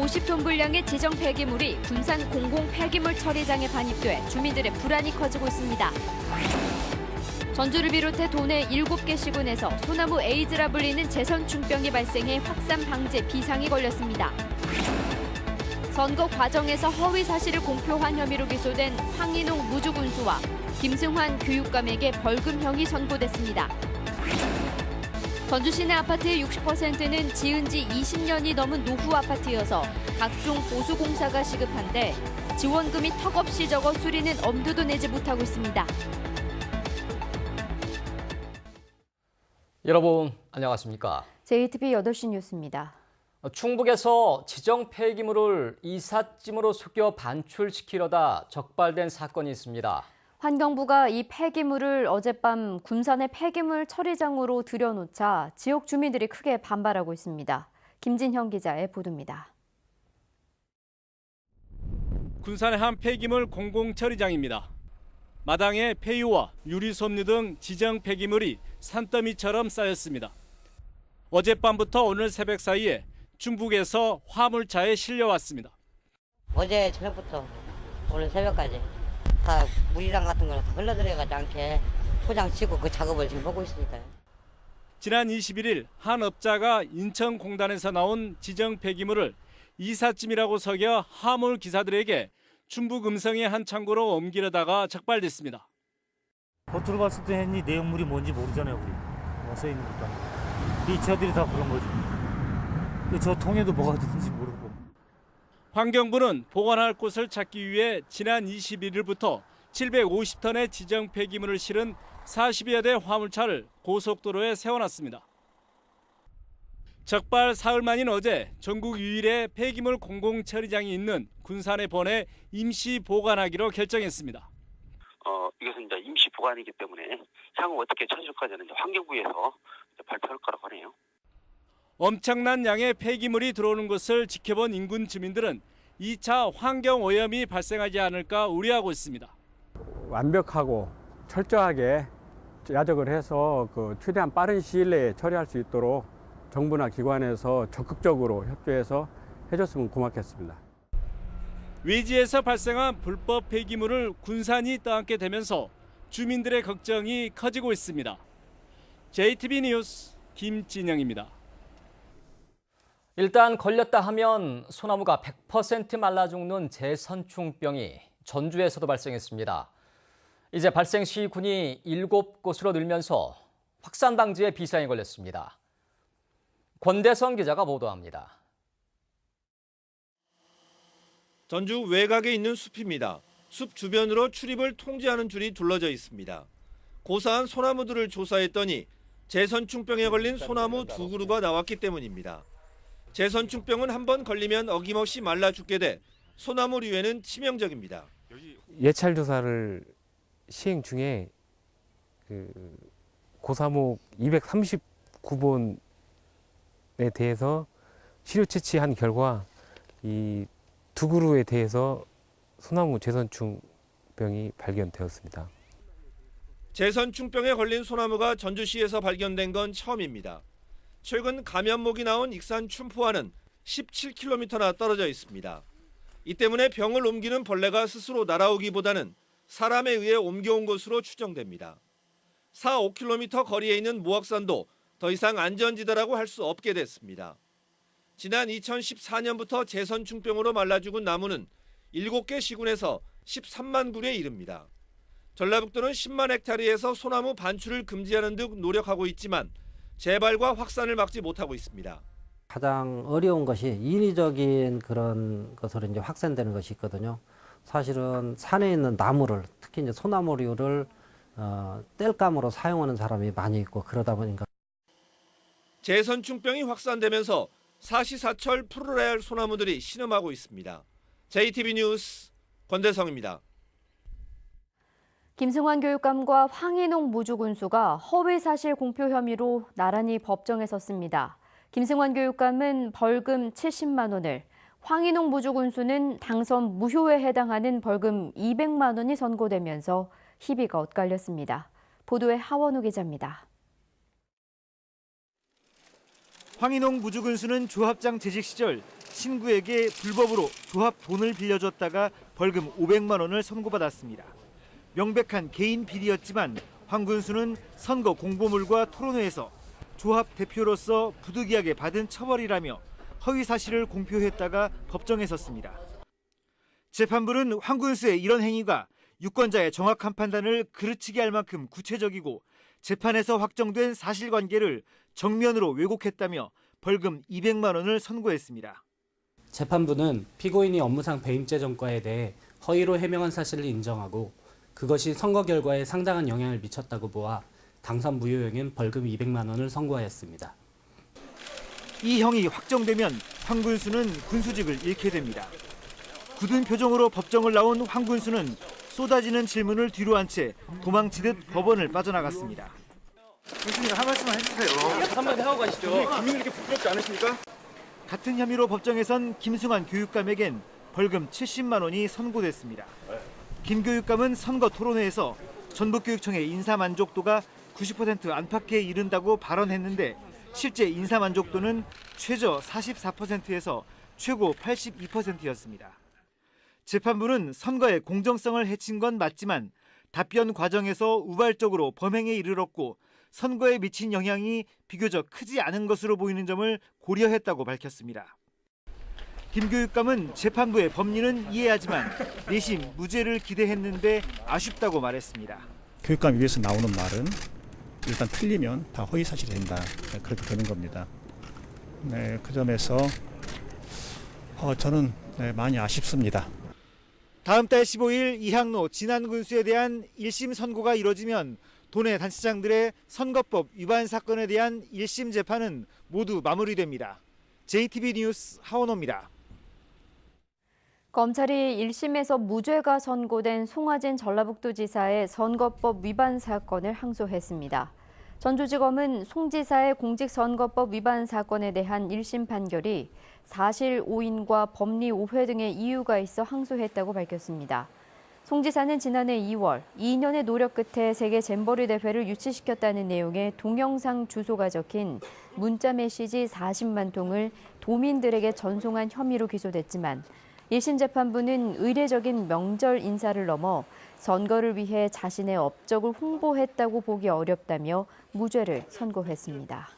50톤 분량의 지정 폐기물이 군산 공공 폐기물 처리장에 반입돼 주민들의 불안이 커지고 있습니다. 전주를 비롯해 도내 7개 시군에서 소나무 에이즈라 불리는 제선충병이 발생해 확산 방제 비상이 걸렸습니다. 선거 과정에서 허위 사실을 공표한 혐의로 기소된 황인홍 무주군수와 김승환 교육감에게 벌금형이 선고됐습니다. 전주 시내 아파트의 60%는 지은 지 20년이 넘은 노후 아파트여서 각종 보수공사가 시급한데 지원금이 턱없이 적어 수리는 엄두도 내지 못하고 있습니다. 여러분 안녕하십니까? JTB 8시 뉴스입니다. 충북에서 지정 폐기물을 이삿짐으로 속여 반출시키려다 적발된 사건이 있습니다. 환경부가 이 폐기물을 어젯밤 군산의 폐기물 처리장으로 들여놓자 지역 주민들이 크게 반발하고 있습니다. 김진형 기자의 보도입니다. 군산의 한 폐기물 공공처리장입니다. 마당에 폐유와 유리섬유 등 지정 폐기물이 산더미처럼 쌓였습니다. 어젯밤부터 오늘 새벽 사이에 충북에서 화물차에 실려왔습니다. 어제 저녁부터 오늘 새벽까지 다 물이랑 같은 거는 다 흘러들어가지 않게 포장치고 그 작업을 지금 하고 있으니까요. 지난 21일 한 업자가 인천공단에서 나온 지정 폐기물을 이삿짐이라고 속여 화물 기사들에게 충북 음성의 한 창고로 옮기려다가 적발됐습니다. 겉으로 봤을 때는 이 내용물이 뭔지 모르잖아요, 우리. 써 있는 것도 아니고. 이 차들이 다 그런 거죠. 저 통에도 뭐가 들는지 모르고. 환경부는 보관할 곳을 찾기 위해 지난 21일부터 750톤의 지정 폐기물을 실은 40여 대 화물차를 고속도로에 세워놨습니다. 적발 사흘 만인 어제 전국 유일의 폐기물 공공처리장이 있는 군산에 보내 임시 보관하기로 결정했습니다. 이것은 이제 임시 보관이기 때문에 향후 어떻게 처리할 거냐는 환경부에서 발표할 거라고 하네요. 엄청난 양의 폐기물이 들어오는 것을 지켜본 인근 주민들은 2차 환경오염이 발생하지 않을까 우려하고 있습니다. 완벽하고 철저하게 야적을 해서 최대한 빠른 시일 내에 처리할 수 있도록 정부나 기관에서 적극적으로 협조해서 해줬으면 고맙겠습니다. 외지에서 발생한 불법 폐기물을 군산이 떠안게 되면서 주민들의 걱정이 커지고 있습니다. JTB 뉴스 김진영입니다. 일단 걸렸다 하면 소나무가 100% 말라 죽는 제선충병이 전주에서도 발생했습니다. 이제 발생 시군이 7곳으로 늘면서 확산 방지에 비상이 걸렸습니다. 권대성 기자가 보도합니다. 전주 외곽에 있는 숲입니다. 숲 주변으로 출입을 통제하는 줄이 둘러져 있습니다. 고사한 소나무들을 조사했더니 제선충병에 걸린 소나무 2그루가 나왔기 때문입니다. 제선충병은 한번 걸리면 어김없이 말라 죽게 돼 소나무류에는 치명적입니다. 예찰 조사를 시행 중에 고사목 239번에 대해서 시료 채취한 결과 이 2그루에 대해서 소나무 제선충병이 발견되었습니다. 제선충병에 걸린 소나무가 전주시에서 발견된 건 처음입니다. 최근 감염목이 나온 익산 춘포와는 17km나 떨어져 있습니다. 이 때문에 병을 옮기는 벌레가 스스로 날아오기보다는 사람에 의해 옮겨온 것으로 추정됩니다. 4-5km 거리에 있는 모악산도 더 이상 안전지대라고 할 수 없게 됐습니다. 지난 2014년부터 제선충병으로 말라 죽은 나무는 7개 시군에서 13만 그루에 이릅니다. 전라북도는 10만 헥타르에서 소나무 반출을 금지하는 등 노력하고 있지만 재발과 확산을 막지 못하고 있습니다. 가장 어려운 것이 인위적인 그런 것으로 이제 확산되는 것이 있거든요. 사실은 산에 있는 나무를 특히 이제 소나무류를 땔감으로 사용하는 사람이 많이 있고 그러다 보니까 제선충병이 확산되면서 사시사철 풀어야 할 소나무들이 신음하고 있습니다. JTB 뉴스 권대성입니다. 김승환 교육감과 황인홍 무주군수가 허위사실 공표 혐의로 나란히 법정에 섰습니다. 김승환 교육감은 벌금 70만 원을, 황인홍 무주군수는 당선 무효에 해당하는 벌금 200만 원이 선고되면서 희비가 엇갈렸습니다. 보도에 하원우 기자입니다. 황인홍 무주군수는 조합장 재직 시절 친구에게 불법으로 조합 돈을 빌려줬다가 벌금 500만 원을 선고받았습니다. 명백한 개인 비리였지만 황 군수는 선거 공보물과 토론회에서 조합 대표로서 부득이하게 받은 처벌이라며 허위 사실을 공표했다가 법정에 섰습니다. 재판부는 황 군수의 이런 행위가 유권자의 정확한 판단을 그르치게 할 만큼 구체적이고 재판에서 확정된 사실관계를 정면으로 왜곡했다며 벌금 200만 원을 선고했습니다. 재판부는 피고인이 업무상 배임죄 전과에 대해 허위로 해명한 사실을 인정하고 그것이 선거 결과에 상당한 영향을 미쳤다고 보아 당선 무효형인 벌금 200만 원을 선고하였습니다. 이 형이 확정되면 황 군수는 군수직을 잃게 됩니다. 굳은 표정으로 법정을 나온 황 군수는 쏟아지는 질문을 뒤로 한 채 도망치듯 법원을 빠져나갔습니다. 교수님 한 말씀만 해주세요. 한마디 하고 가시죠. 국민이 이렇게 부끄럽지 않으십니까? 같은 혐의로 법정에선 김승환 교육감에겐 벌금 70만 원이 선고됐습니다. 김 교육감은 선거 토론회에서 전북교육청의 인사 만족도가 90% 안팎에 이른다고 발언했는데 실제 인사 만족도는 최저 44%에서 최고 82%였습니다. 재판부는 선거의 공정성을 해친 건 맞지만 답변 과정에서 우발적으로 범행에 이르렀고 선거에 미친 영향이 비교적 크지 않은 것으로 보이는 점을 고려했다고 밝혔습니다. 김 교육감은 재판부의 법리는 이해하지만 내심 무죄를 기대했는데 아쉽다고 말했습니다. 교육감 위에서 나오는 말은 일단 틀리면 다 허위사실이 된다. 그렇게 되는 겁니다. 네, 그 점에서 저는 많이 아쉽습니다. 다음 달 15일 이항로 진안 군수에 대한 1심 선고가 이뤄지면 도내 단체장들의 선거법 위반 사건에 대한 1심 재판은 모두 마무리됩니다. JTB 뉴스 하원호입니다. 검찰이 1심에서 무죄가 선고된 송하진 전라북도지사의 선거법 위반 사건을 항소했습니다. 전주지검은 송 지사의 공직선거법 위반 사건에 대한 1심 판결이 사실 오인과 법리 오해 등의 이유가 있어 항소했다고 밝혔습니다. 송 지사는 지난해 2월 2년의 노력 끝에 세계 잼버리 대회를 유치시켰다는 내용의 동영상 주소가 적힌 문자 메시지 40만 통을 도민들에게 전송한 혐의로 기소됐지만 1심 재판부는 의례적인 명절 인사를 넘어 선거를 위해 자신의 업적을 홍보했다고 보기 어렵다며 무죄를 선고했습니다.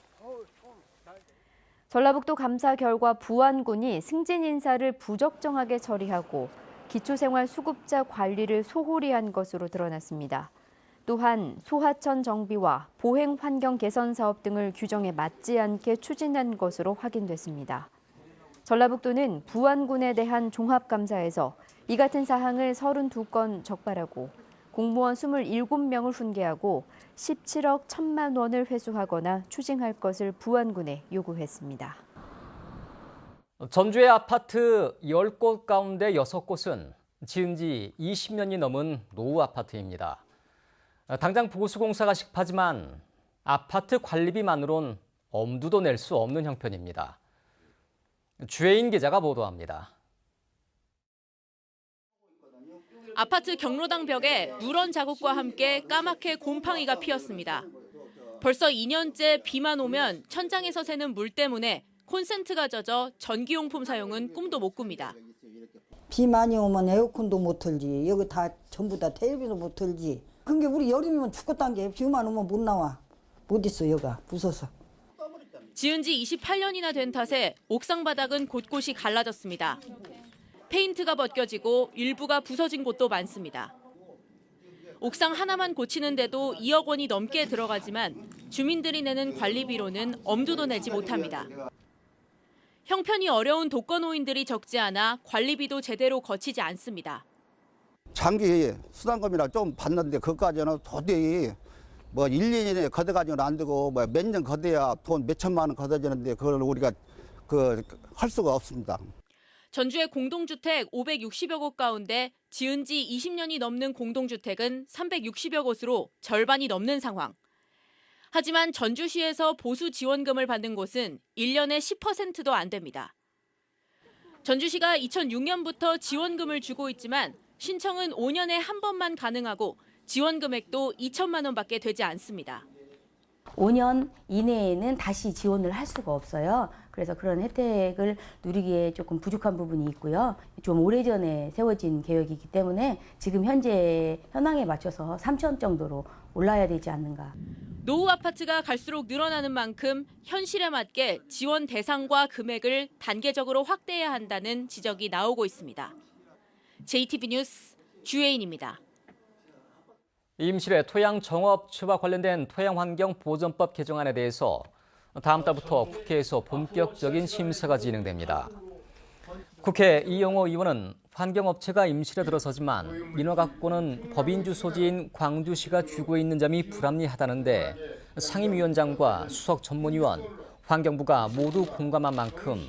전라북도 감사 결과 부안군이 승진 인사를 부적정하게 처리하고 기초생활수급자 관리를 소홀히 한 것으로 드러났습니다. 또한 소하천 정비와 보행 환경 개선 사업 등을 규정에 맞지 않게 추진한 것으로 확인됐습니다. 전라북도는 부안군에 대한 종합감사에서 이 같은 사항을 32건 적발하고 공무원 27명을 훈계하고 17억 1천만 원을 회수하거나 추징할 것을 부안군에 요구했습니다. 전주의 아파트 10곳 가운데 6곳은 지은 지 20년이 넘은 노후 아파트입니다. 당장 보수공사가 급하지만 아파트 관리비만으론 엄두도 낼 수 없는 형편입니다. 주혜인 기자가 보도합니다. 아파트 경로당 벽에 누런 자국과 함께 까맣게 곰팡이가 피었습니다. 벌써 2년째 비만 오면 천장에서 새는 물 때문에 콘센트가 젖어 전기용품 사용은 꿈도 못 꿉니다. 비 많이 오면 에어컨도 못 틀지. 여기 다 전부 다 텔레비도 못 틀지. 그게 우리 여름이면 죽겠다는 게 비만 오면 못 나와. 못 있어 여가 부서서. 지은 지 28년이나 된 탓에 옥상 바닥은 곳곳이 갈라졌습니다. 페인트가 벗겨지고 일부가 부서진 곳도 많습니다. 옥상 하나만 고치는데도 2억 원이 넘게 들어가지만 주민들이 내는 관리비로는 엄두도 내지 못합니다. 형편이 어려운 독거노인들이 적지 않아 관리비도 제대로 거치지 않습니다. 장기 수당금이라 좀 받는데 그것까지는 도저히 뭐 1, 2년에 걷어가지고는 안 되고 뭐 몇 년 걷어야 돈 몇 천만 원 걷어지는데 그걸 우리가 할 수가 없습니다. 전주의 공동주택 560여 곳 가운데 지은 지 20년이 넘는 공동주택은 360여 곳으로 절반이 넘는 상황. 하지만 전주시에서 보수 지원금을 받는 곳은 1년에 10%도 안 됩니다. 전주시가 2006년부터 지원금을 주고 있지만 신청은 5년에 한 번만 가능하고 지원 금액도 2천만 원밖에 되지 않습니다. 5년 이내에는 다시 지원을 할 수가 없어요. 그래서 그런 혜택을 누리기에 조금 부족한 부분이 있고요. 좀 오래전에 세워진 계획이기 때문에 지금 현재 현황에 맞춰서 3천 정도로 올라야 되지 않는가. 노후 아파트가 갈수록 늘어나는 만큼 현실에 맞게 지원 대상과 금액을 단계적으로 확대해야 한다는 지적이 나오고 있습니다. JTB 뉴스 주혜인입니다. 임실의 토양 정업체와 관련된 토양환경보전법 개정안에 대해서 다음 달부터 국회에서 본격적인 심사가 진행됩니다. 국회 이영호 의원은 환경업체가 임실에 들어서지만 인허가권은 법인주 소지인 광주시가 쥐고 있는 점이 불합리하다는데 상임위원장과 수석 전문위원, 환경부가 모두 공감한 만큼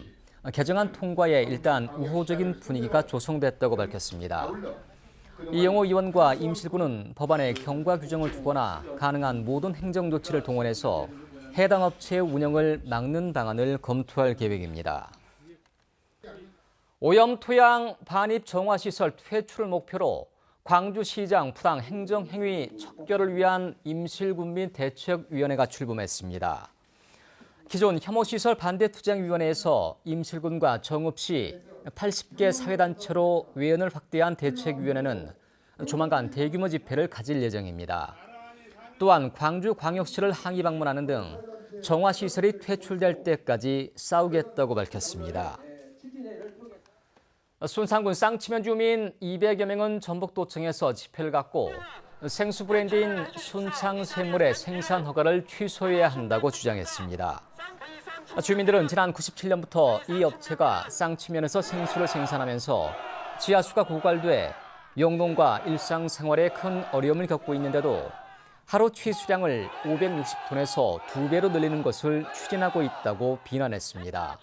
개정안 통과에 일단 우호적인 분위기가 조성됐다고 밝혔습니다. 이영호 의원과 임실구는 법안에 경과 규정을 두거나 가능한 모든 행정 조치를 동원해서 해당 업체의 운영을 막는 방안을 검토할 계획입니다. 오염 토양 반입 정화시설 퇴출 목표로 광주시장 부당 행정행위 척결을 위한 임실군민 대책위원회가 출범했습니다. 기존 혐오시설 반대투쟁위원회에서 임실군과 정읍시 80개 사회단체로 외연을 확대한 대책위원회는 조만간 대규모 집회를 가질 예정입니다. 또한 광주광역시를 항의 방문하는 등 정화시설이 퇴출될 때까지 싸우겠다고 밝혔습니다. 순창군 쌍치면 주민 200여 명은 전북도청에서 집회를 갖고 생수 브랜드인 순창샘물의 생산 허가를 취소해야 한다고 주장했습니다. 주민들은 지난 97년부터 이 업체가 쌍치면에서 생수를 생산하면서 지하수가 고갈돼 영농과 일상생활에 큰 어려움을 겪고 있는데도 하루 취수량을 560톤에서 2배로 늘리는 것을 추진하고 있다고 비난했습니다.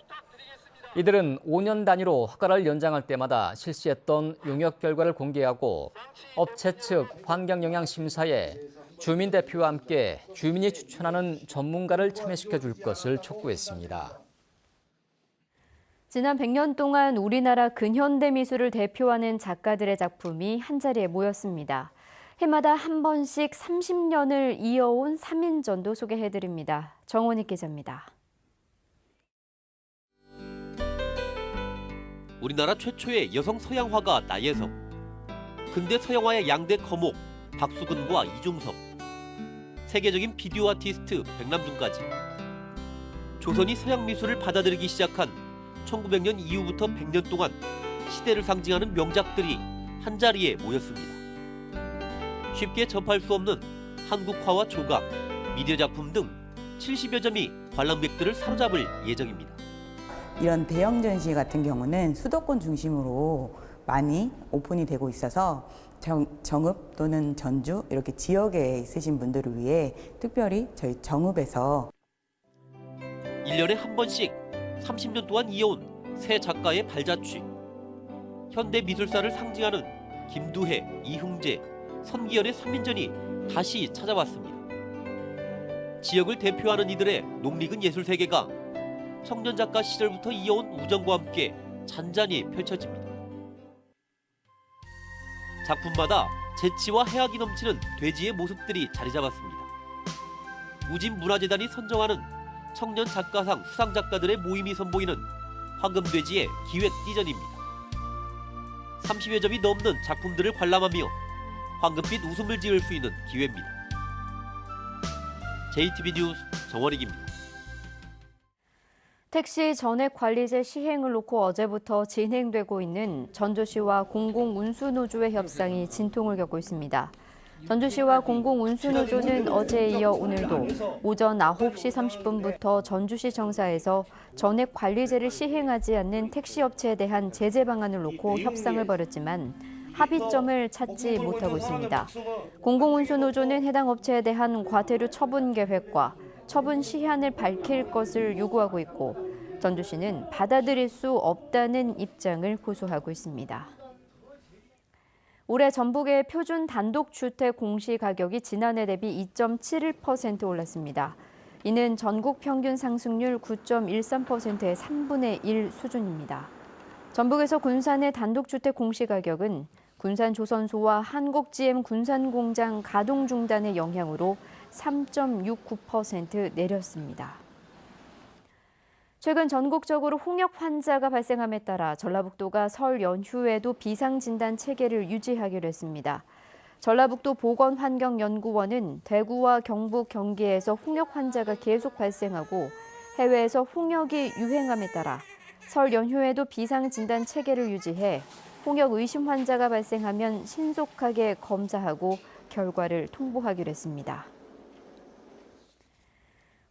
이들은 5년 단위로 허가를 연장할 때마다 실시했던 용역 결과를 공개하고 업체 측 환경영향심사에 주민 대표와 함께 주민이 추천하는 전문가를 참여시켜 줄 것을 촉구했습니다. 지난 100년 동안 우리나라 근현대 미술을 대표하는 작가들의 작품이 한자리에 모였습니다. 해마다 한 번씩 30년을 이어온 3인전도 소개해드립니다. 정원익 기자입니다. 우리나라 최초의 여성 서양화가 나예성, 근대 서양화의 양대 거목 박수근과 이중섭, 세계적인 비디오 아티스트 백남준까지 조선이 서양 미술을 받아들이기 시작한 1900년 이후부터 100년 동안 시대를 상징하는 명작들이 한자리에 모였습니다. 쉽게 접할 수 없는 한국화와 조각, 미디어 작품 등 70여 점이 관람객들을 사로잡을 예정입니다. 이런 대형 전시 같은 경우는 수도권 중심으로 많이 오픈이 되고 있어서 정읍 또는 전주 이렇게 지역에 있으신 분들을 위해 특별히 저희 정읍에서 1년에 한 번씩 30년 동안 이어온 새 작가의 발자취, 현대 미술사를 상징하는 김두해, 이흥재, 선기열의 3인전이 다시 찾아왔습니다. 지역을 대표하는 이들의 농익은 예술 세계가 청년 작가 시절부터 이어온 우정과 함께 잔잔히 펼쳐집니다. 작품마다 재치와 해악이 넘치는 돼지의 모습들이 자리 잡았습니다. 우진문화재단이 선정하는 청년 작가상 수상 작가들의 모임이 선보이는 황금돼지의 기획띠전입니다. 30여 점이 넘는 작품들을 관람하며 황금빛 웃음을 지을 수 있는 기회입니다. JTB 뉴스 정원익입니다. 택시 전액 관리제 시행을 놓고 어제부터 진행되고 있는 전주시와 공공운수노조의 협상이 진통을 겪고 있습니다. 전주시와 공공운수노조는 어제에 이어 오늘도 오전 9시 30분부터 전주시 정사에서 전액 관리제를 시행하지 않는 택시업체에 대한 제재 방안을 놓고 협상을 벌였지만 합의점을 찾지 못하고 있습니다. 공공운수노조는 해당 업체에 대한 과태료 처분 계획과 처분 시한을 밝힐 것을 요구하고 있고 전주시는 받아들일 수 없다는 입장을 고수하고 있습니다. 올해 전북의 표준 단독주택 공시가격이 지난해 대비 2.71% 올랐습니다. 이는 전국 평균 상승률 9.13%의 3분의 1 수준입니다. 전북에서 군산의 단독주택 공시가격은 군산 조선소와 한국 GM 군산공장 가동 중단의 영향으로 3.69% 내렸습니다. 최근 전국적으로 홍역 환자가 발생함에 따라 전라북도가 설 연휴에도 비상진단 체계를 유지하기로 했습니다. 전라북도 보건환경연구원은 대구와 경북, 경기에서 홍역 환자가 계속 발생하고 해외에서 홍역이 유행함에 따라 설 연휴에도 비상진단 체계를 유지해 홍역 의심 환자가 발생하면 신속하게 검사하고 결과를 통보하기로 했습니다.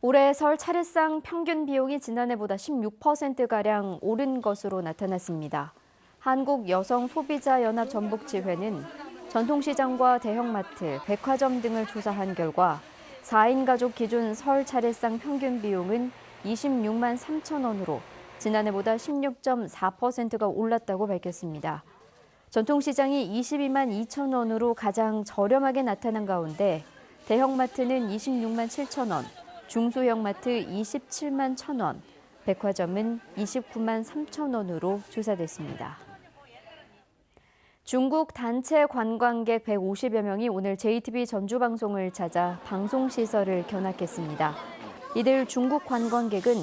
올해 설 차례상 평균 비용이 지난해보다 16%가량 오른 것으로 나타났습니다. 한국여성소비자연합 전북지회는 전통시장과 대형마트, 백화점 등을 조사한 결과 4인 가족 기준 설 차례상 평균 비용은 26만 3천 원으로 지난해보다 16.4%가 올랐다고 밝혔습니다. 전통시장이 22만 2천 원으로 가장 저렴하게 나타난 가운데 대형마트는 26만 7천 원, 중소형 마트 27만 1천 원, 백화점은 29만 3천 원으로 조사됐습니다. 중국 단체 관광객 150여 명이 오늘 JTBC 전주 방송을 찾아 방송시설을 견학했습니다. 이들 중국 관광객은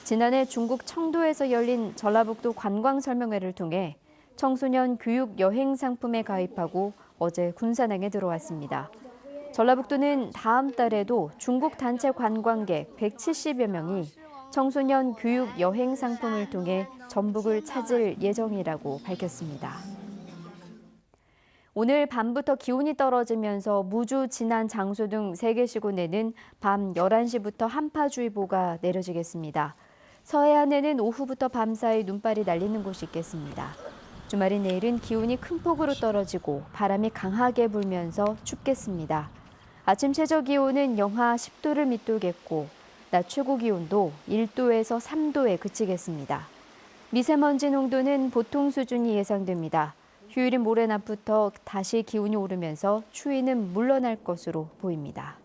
지난해 중국 청도에서 열린 전라북도 관광설명회를 통해 청소년 교육 여행 상품에 가입하고 어제 군산항에 들어왔습니다. 전라북도는 다음 달에도 중국 단체 관광객 170여 명이 청소년 교육 여행 상품을 통해 전북을 찾을 예정이라고 밝혔습니다. 오늘 밤부터 기온이 떨어지면서 무주, 진안, 장수 등 3개 시군에는 밤 11시부터 한파주의보가 내려지겠습니다. 서해안에는 오후부터 밤사이 눈발이 날리는 곳이 있겠습니다. 주말인 내일은 기온이 큰 폭으로 떨어지고 바람이 강하게 불면서 춥겠습니다. 아침 최저기온은 영하 10도를 밑돌겠고 낮 최고기온도 1도에서 3도에 그치겠습니다. 미세먼지 농도는 보통 수준이 예상됩니다. 휴일인 모레 낮부터 다시 기온이 오르면서 추위는 물러날 것으로 보입니다.